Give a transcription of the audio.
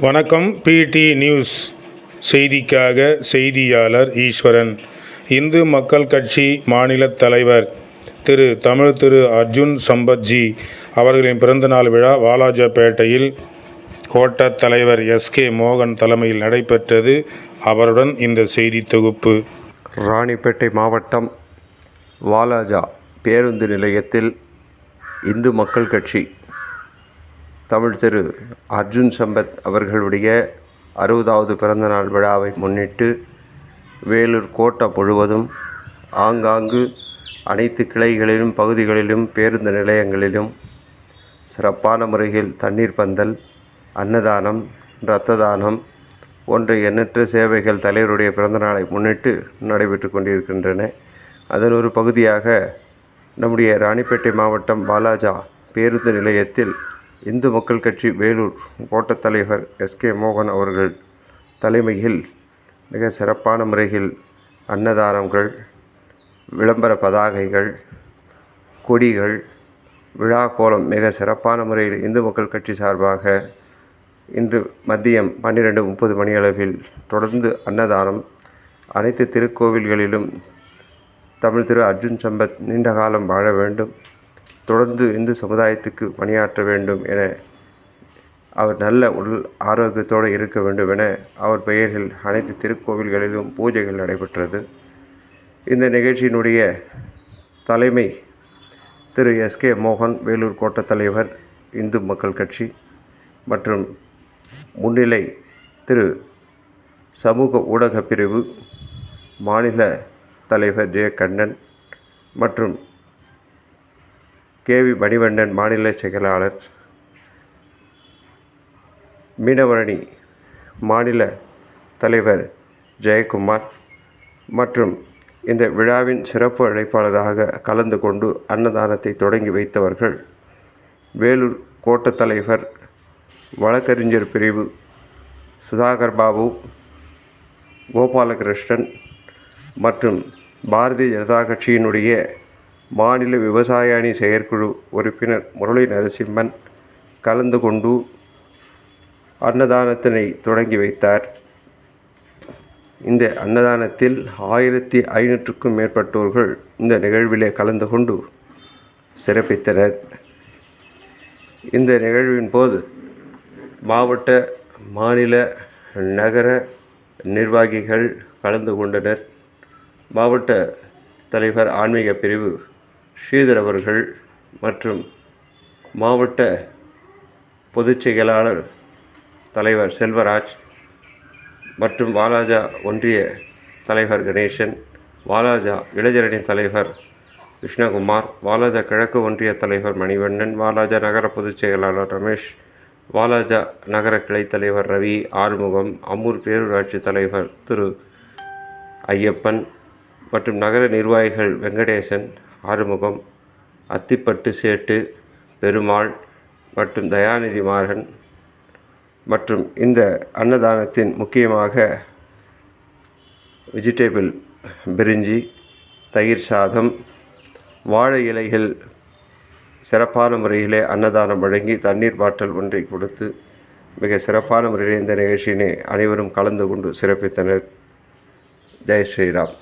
வணக்கம். பிடி நியூஸ் செய்திக்காக செய்தியாளர் ஈஸ்வரன். இந்து மக்கள் கட்சி மாநில தலைவர் திரு அர்ஜுன் சம்பத்ஜி அவர்களின் பிறந்தநாள் விழா வாலாஜாபேட்டையில் கோட்ட தலைவர் எஸ்.கே. மோகன் தலைமையில் நடைபெற்றது. அவருடன் இந்த செய்தி தொகுப்பு. ராணிப்பேட்டை மாவட்டம் வாலாஜா பேருந்து நிலையத்தில் இந்து மக்கள் கட்சி திரு அர்ஜுன் சம்பத் அவர்களுடைய 60வது பிறந்தநாள் விழாவை முன்னிட்டு வேலூர் கோட்டம் முழுவதும் ஆங்காங்கு அனைத்து கிளைகளிலும் பகுதிகளிலும் பேருந்து நிலையங்களிலும் சிறப்பான முறையில் தண்ணீர் பந்தல், அன்னதானம், இரத்த தானம் போன்ற எண்ணற்ற சேவைகள் தலைவருடைய பிறந்தநாளை முன்னிட்டு நடைபெற்று கொண்டிருக்கின்றன. அதன் ஒரு பகுதியாக நம்முடைய ராணிப்பேட்டை மாவட்டம் வாலாஜா பேருந்து நிலையத்தில் இந்து மக்கள் கட்சி வேலூர் கோட்ட தலைவர் எஸ்.கே. மோகன் அவர்கள் தலைமையில் மிக சிறப்பான முறையில் அன்னதானங்கள், விளம்பர பதாகைகள், கொடிகள், விழா கோலம் மிக சிறப்பான முறையில் இந்து மக்கள் கட்சி சார்பாக இன்று மதியம் 12:30 மணியளவில் தொடர்ந்து அன்னதானம் அனைத்து திருக்கோவில்களிலும் திரு அர்ஜுன் சம்பத் நீண்ட காலம் வாழ வேண்டும், தொடர்ந்து இந்து சமுதாயத்துக்கு பணியாற்ற வேண்டும் என, அவர் நல்ல உடல் ஆரோக்கியத்தோடு இருக்க வேண்டும் என அவர் பெயரில் அனைத்து திருக்கோவில்களிலும் பூஜைகள் நடைபெற்றது. இந்த நிகழ்ச்சியினுடைய தலைமை திரு எஸ்.கே. மோகன் வேலூர் கோட்ட தலைவர் இந்து மக்கள் கட்சி மற்றும் முன்னிலை திரு சமூக ஊடக பிரிவு மாநில தலைவர் ஜெய கண்ணன் மற்றும் கே.வி. மணிவண்ணன் மாநில செயலாளர், மீனவரணி மாநில தலைவர் ஜெயக்குமார் மற்றும் இந்த விழாவின் சிறப்பு அழைப்பாளராக கலந்து கொண்டு அன்னதானத்தை தொடங்கி வைத்தவர்கள் வேலூர் கோட்ட தலைவர் வழக்கறிஞர் பிரிவு சுதாகர் பாபு, கோபாலகிருஷ்ணன் மற்றும் பாரதிய ஜனதா கட்சியினுடைய மாநில விவசாய அணி செயற்குழு உறுப்பினர் முரளி நரசிம்மன் கலந்து கொண்டு அன்னதானத்தினை தொடங்கி வைத்தார். இந்த அன்னதானத்தில் 1500க்கும் மேற்பட்டோர்கள் இந்த நிகழ்விலே கலந்து கொண்டு சிறப்பித்தனர். இந்த நிகழ்வின் போது மாவட்ட, மாநில, நகர நிர்வாகிகள் கலந்து கொண்டனர். மாவட்ட தலைவர் ஆன்மீக பிரிவு ஸ்ரீதர் அவர்கள் மற்றும் மாவட்ட பொதுச் செயலாளர் தலைவர் செல்வராஜ் மற்றும் வாலாஜா ஒன்றிய தலைவர் கணேசன், வாலாஜா இளைஞரணி தலைவர் கிருஷ்ணகுமார், வாலாஜா கிழக்கு ஒன்றிய தலைவர் மணிவண்ணன், வாலாஜா நகர பொதுச் செயலாளர் ரமேஷ், வாலாஜா நகர கிளை தலைவர் ரவி, ஆறுமுகம், அம்மூர் பேரூராட்சி தலைவர் திரு ஐயப்பன் மற்றும் நகர நிர்வாகிகள் வெங்கடேசன், ஆறுமுகம், அத்திப்பட்டு சேட்டு, பெருமாள் மற்றும் தயாநிதி மாறன் மற்றும் இந்த அன்னதானத்தின் முக்கியமாக வெஜிடேபிள் பிரிஞ்சி, தயிர் சாதம், வாழை இலைகள் சிறப்பான முறையிலே அன்னதானம் வழங்கி தண்ணீர் பாட்டில் ஒன்றை கொடுத்து மிக சிறப்பான முறையில் இந்த நிகழ்ச்சியினை அனைவரும் கலந்து கொண்டு சிறப்பித்தனர். ஜெய் ஸ்ரீராம்.